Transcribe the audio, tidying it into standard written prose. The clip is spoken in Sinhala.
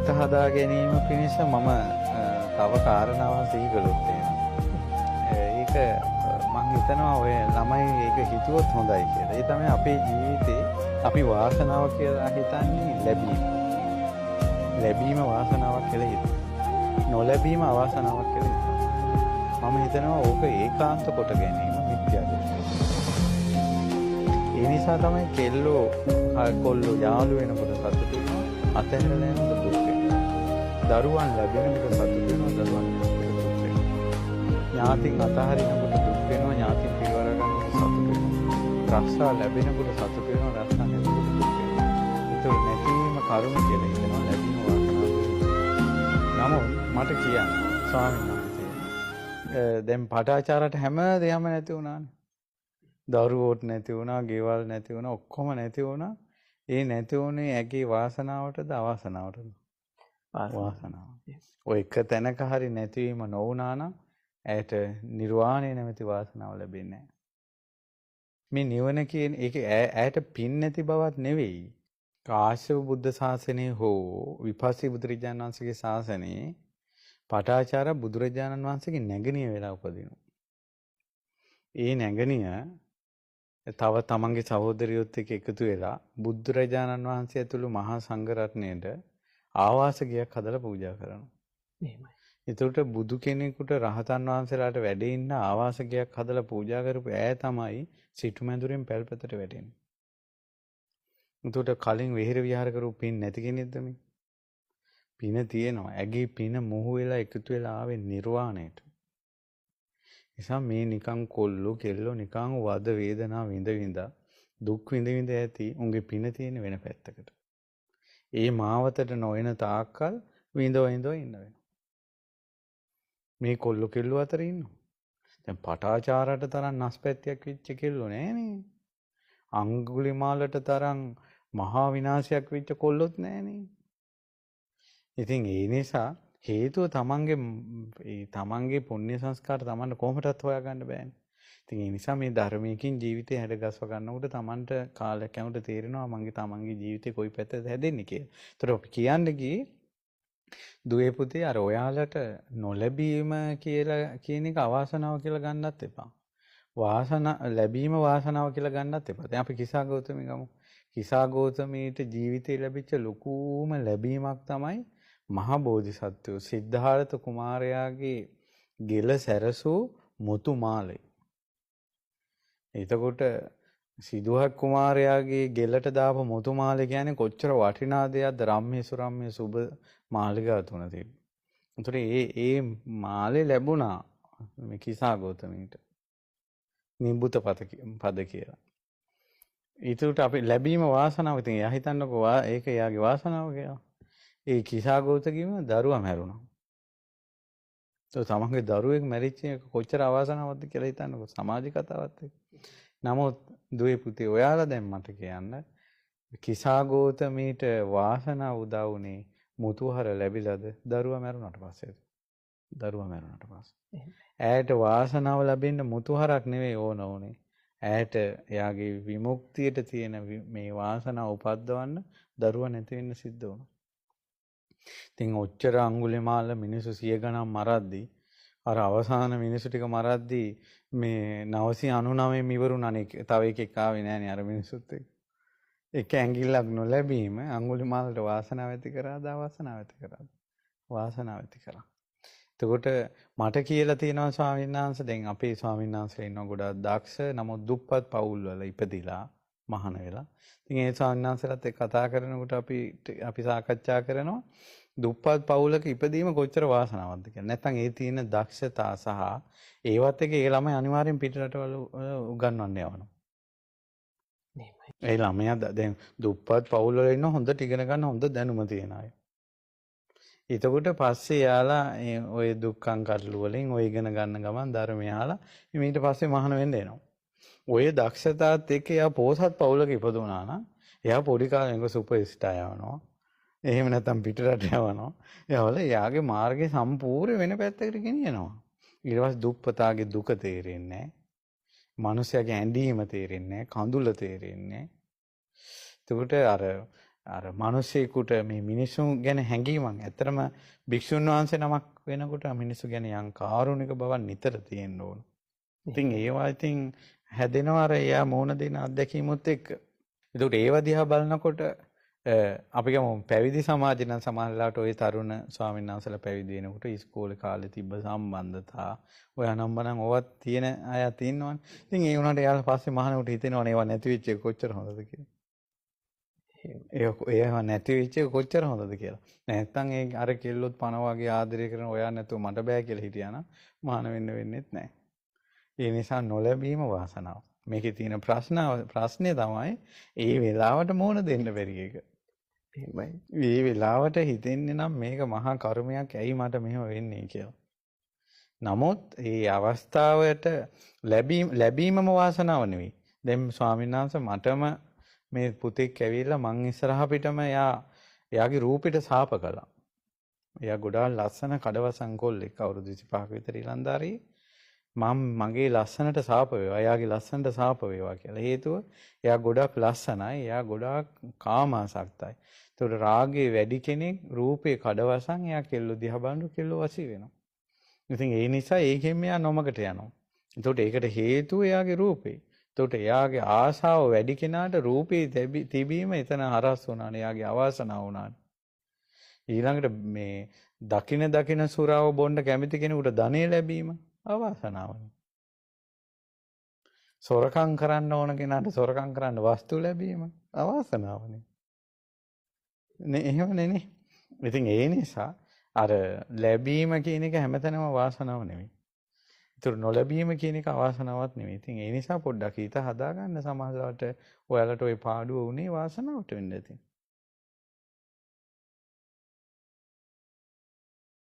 හිත හදා ගැනීම පිණිස මම තව කාරණාවක් සිහි කළොත් ඒක මම හිතනවා ඔය ළමයි ඒක හිතුවොත් හොඳයි කියලා. ඒ තමයි අපේ ජීවිතේ අපි වාසනාව කියලා හිතන්නේ ලැබීම. ලැබීම වාසනාවක් කියලා හිතනවා. නොලැබීම අවාසනාවක් කියලා හිතනවා. මම හිතනවා ඕක ඒකාන්ත කොට ගැනීම මිත්‍යා දෘෂ්ටිය. ඒ නිසා තමයි කෙල්ලෝ කොල්ලෝ යාළු වෙනකොට සතුටු වෙනවා, අතහැරලා යනකොට දුක් වෙනවා. දරුවන් ලැබෙනකොට සතුටු වෙනවා, දරුවන් ලැබෙනකොට දුක් වෙනවා. ඥාතින් අතහරිනකොට දුක් වෙනවා, ඥාතින් පිරිවර ගන්නකොට සතුටු වෙනවා. රස්සා ලැබෙනකොට සතුටු වෙනවා, රස්සා නැතිකොට දුක් වෙනවා. ඒක නැතිවීම කරුණ කියලා හිතනවා, ලැබීම වාසනාව. නමුත් මට කියන්න ස්වාමීන් වහන්සේ දැන් පටාචාරට හැම දෙයක්ම නැති වුණානේ. දරුවෝත් නැති වුණා, ගෙවල් නැති වුණා, ඔක්කොම නැති වුණා. ඒ නැති වුණේ ඇගේ වාසනාවටද අවාසනාවටද? වාසනාව. ඔය එක තැනක හරි නැතිවීම නොවුණා නම් ඇයට නිර්වාණය නැමැති වාසනාව ලැබෙන්නේ නැහැ. මේ නිවන කියන එක ඇයට පින් නැති බවක් නෙවෙයි. කාශ්‍යප බුද්ධ ශාසනය හෝ විපස්සී බුදුරජාණන් වහන්සේගේ ශාසනයේ පටාචාර බුදුරජාණන් වහන්සේගේ නැගණිය වෙලා උපදිනවා. ඒ නැගණිය තව තමන්ගේ සහෝදරියොත් එක්ක එකතු වෙලා බුදුරජාණන් වහන්සේ ඇතුළු මහා සංඝ රත්නයට ආවාස ගයක් හදලා පූජා කරනවා. එහෙමයි. ඒකට බුදු කෙනෙකුට රහතන් වහන්සේලාට වැඩ ඉන්න ආවාස ගයක් හදලා පූජා කරපු ඈ තමයි සිටුමැදුරෙන් පැල්පතට වැටෙන්නේ. ඒකට කලින් විහෙර විහාර කරපු පින් නැති කෙනෙක්ද මේ? පින තියෙනවා. ඇගේ පින මොහු වෙලා එකතු වෙලා ආවේ නිර්වාණයට. නිසා මේ නිකන් කොල්ලෝ කෙල්ලෝ නිකන් වද වේදනා විඳ විඳ දුක් විඳ විඳ ඇති උන්ගේ පින තියෙන වෙන පැත්තකට. ඒ මාවතට නොවන තාක්කල් විඳව ඉන්න වෙනවා. මේ කොල්ලෝ කෙල්ලෝ අතර ඉන්නවා. දැන් පටාචාරට තරම් නැස්පැත්තියක් වෙච්ච කෙල්ලෝ නෑනේ. අඟුලිමාලට තරම් මහා විනාශයක් වෙච්ච කොල්ලොත් නෑනේ. ඉතින් ඒ නිසා හේතුව තමන්ගේ පුණ්‍ය සංස්කාර තමන්ට කොහොමදත් හොයාගන්න බෑනේ. ඉතින් ඒ නිසා මේ ධර්මයකින් ජීවිතේ හැඩගස්ව ගන්නකොට තමන්ට කාලයක් යනකොට තේරෙනවා තමන්ගේ ජීවිතේ කොයි පැත්තද හැදෙන්නේ කියලා. ඒතර අපි කියන්නේ කී දුවේ පුතේ අර ඔයාලට නොලැබීම කියලා කියන එක අවාසනාව කියලා ගන්නත් එපා. ලැබීම වාසනාව කියලා ගන්නත් එපා. දැන් අපි කිසා ගෞතමී ගමු. කිසා ගෞතමීට ජීවිතේ ලැබිච්ච ලොකුම ලැබීමක් තමයි මහා බෝධිසත්වෝ සිද්ධාර්ථ කුමාරයාගේ ගෙල සැරසූ මුතු මාලය. එතකොට සිදුහත් කුමාරයාගේ ගෙලට දාපු මුතු මාලය කියන්නේ කොච්චර වටිනා දෙයක්ද? රම්‍ය සුරම්‍ය සුබ මාලිගා තුන තිබ්බ. ඒතර ඒ මාලේ ලැබුණා මේ කිසා ගෞතමීට. නිබ්බුත පද කියලා. ඒකට අපි ලැබීම වාසනාව. ඉතින් එයා හිතන්නකෝ ඒක එයාගේ වාසනාව කියලා. ඒ කිසා ගෞතමීම දරුවා මැරුණා. તો තමන්ගේ දරුවෙක් මැරිච්ච එක කොච්චර අවාසනාවක්ද කියලා හිතන්නකෝ සමාජ කතාවත් එක්ක. නමුත් දුවේ පුතේ ඔයාලා දැන් මට කියන්න කිසා ගෞතමීට වාසනාව උදා වුණේ මුතුහර ලැබිලාද දරුවා මැරුණාට පස්සේද? දරුවා මැරුණාට පස්සේ. ඈට වාසනාව ලැබෙන්න මුතුහරක් නෙවෙයි ඕනේ. ඈට එයාගේ විමුක්තියට තියෙන මේ වාසනාව උපද්දවන්න දරුවා නැති වෙන්න සිද්ධ වුණා. ඉතින් ඔච්චර අඟුලිමාල මිනිස්සු 100 ගණන් මරද්දී අර අවසාන මිනිස්සු ටික මරද්දී මේ 999 ඉවරුණානේ. තව එකෙක් ආවේ නෑනේ අර මිනිස්සුත් එක්ක. එක ඇඟිල්ලක් නොලැබීම අඟුලිමාලට වාසනාව ඇති කරාද අවාසනාව ඇති කරාද? වාසනාව ඇති කරා. එතකොට මට කියලා තියෙනවා ස්වාමීන් වහන්සේ දැන් අපේ ස්වාමීන් වහන්සේලා ඉන්නවා ගොඩාක් දක්ෂ නමුත් දුප්පත් පවුල් වල ඉපදිලා මහාන වෙලා. ඉතින් ඒ ස්වාමීන් වහන්සේලාත් එක්ක කතා කරනකොට අපි සාකච්ඡා කරනවා දුප්පත් පවුලක ඉපදීම කොච්චර වාසනාවක්ද කියලා. නැත්නම් ඒ තියෙන දක්ෂතා සහ ඒවත් එක ඒ ළමයි අනිවාර්යෙන් පිටරටවල උගන්වන්න යවනවා. ඒ ළමයා දැන් දුප්පත් පවුල් වල ඉන්න හොඳට ඉගෙන ගන්න හොඳ දැනුම තියෙන අය. එතකොට පස්සේ යාලා ඔය දුක්ඛං කටළු වලින් ඔය ඉගෙන ගන්න ගමන් ධර්මය අහලා ඊට පස්සේ මහාන වෙන්න එනවා. ඔය දක්ෂතාවත් එක්ක එයා පොහොසත් පවුලක ඉපදුනා නම් එයා පොඩි කාලේ සුපර් ස්ටාර් යවනවා. එහෙම නැත්නම් පිටරට යවනවා. එයාවල එයාගේ මාර්ගය සම්පූර්ණ වෙන පැත්තකට ගෙනියනවා. ඊට පස්සේ දුප්පතාගේ දුක තේරෙන්නේ නැහැ. මිනිස්යාගේ ඇඬීම තේරෙන්නේ නැහැ. කඳුල තේරෙන්නේ නැහැ. එතකොට අර අර මිනිස්සෙකුට මේ මිනිසුන් ගැන හැඟීමක් ඇත්තටම භික්ෂුන් වහන්සේ නමක් වෙනකොට මිනිස්සු ගැන යම් කාරුණික බවක් නිතර තියෙන්න ඕන. ඉතින් ඒවා ඉතින් හැදෙනවා අර එයා මෝන දෙන අත්දැකීමුත් එක්ක. ඒකට ඒව දිහා බලනකොට අපි ගමු පැවිදි සමාජය නම් සමහරවිට ওই තරුණ ස්වාමීන් වහන්සේලා පැවිදි වෙනකොට ඉස්කෝලේ කාලේ තිබ්බ සම්බන්ධතා ඔය අනම්බනම් ඕවත් තියෙන අය තියෙනවනේ. ඉතින් ඒ වුණාට එයාලා පස්සේ මහානකට හිතෙනවනේ ඒවා නැති වෙච්ච එක කොච්චර හොඳද කියලා. ඒවා නැති වෙච්ච එක කොච්චර හොඳද කියලා. නැත්තම් ඒ අර කෙල්ලොත් පණ වගේ ආදරය කරන ඔයා නැතුව මට බෑ කියලා හිටියානම් මහාන වෙන්න වෙන්නේත් නැහැ. ඒ නිසා නොලැබීම වාසනාව. මේකේ තියෙන ප්‍රශ්නේ තමයි ඒ වෙලාවට මෝන දෙන්න බැරි එක. එහෙමයි. මේ වෙලාවට හිතෙන්නේ නම් මේක මහා කර්මයක් ඇයි මට මෙහෙම වෙන්නේ කියලා. නමුත් මේ අවස්ථාවට ලැබීමම වාසනාව නෙවෙයි. දැන් ස්වාමීන් වහන්සේ මටම මේ පුතෙක් ඇවිල්ලා මං ඉස්සරහ පිටම එයාගේ රූපෙට සාප කළා. එයා ගොඩාක් ලස්සන කඩවසම් කොල්ලෙක් අවුරුදු 25ක විතර ඉලන්දාරි. මගේ ලස්සනට සාප වේවා. එයාගේ ලස්සනට සාප වේවා කියලා. හේතුව එයා ගොඩක් ලස්සනයි. එයා ගොඩාක් කාමාසක්තයි. ඒතකොට රාගයේ වැඩි කෙනෙක් රූපේ කඩවසම් එයා කෙල්ල දිහා බලනකොට කෙල්ල වසී වෙනවා. ඉතින් ඒ නිසා ඒකෙන් මෙයා නොමකට යනවා. ඒතකොට ඒකට හේතුව එයාගේ රූපේ. ඒතකොට එයාගේ ආශාව වැඩි කෙනාට රූපේ තිබීම එතන හරස් වුණානේ. එයාගේ අවාසනාව වුණානේ. ඊළඟට මේ දකින සුරාව බොන්න කැමති කෙනෙකුට ධනෙ ලැබීම අවාසනාවනේ. සොරකම් කරන්න ඕන කෙනාට සොරකම් කරන්න වස්තු ලැබීම අවාසනාවනේ. නේ එහෙමනේ නේ. ඉතින් ඒ නිසා අර ලැබීම කියන එක හැමතැනම වාසනාව නෙවෙයි. ඒතර නොලැබීම කියන එක අවාසනාවක් නෙවෙයි. ඉතින් ඒ නිසා පොඩ්ඩක් හිත හදාගන්න සමාජලට ඔයාලට ওই පාඩුව උනේ වාසනාවට වෙන්න ඇති.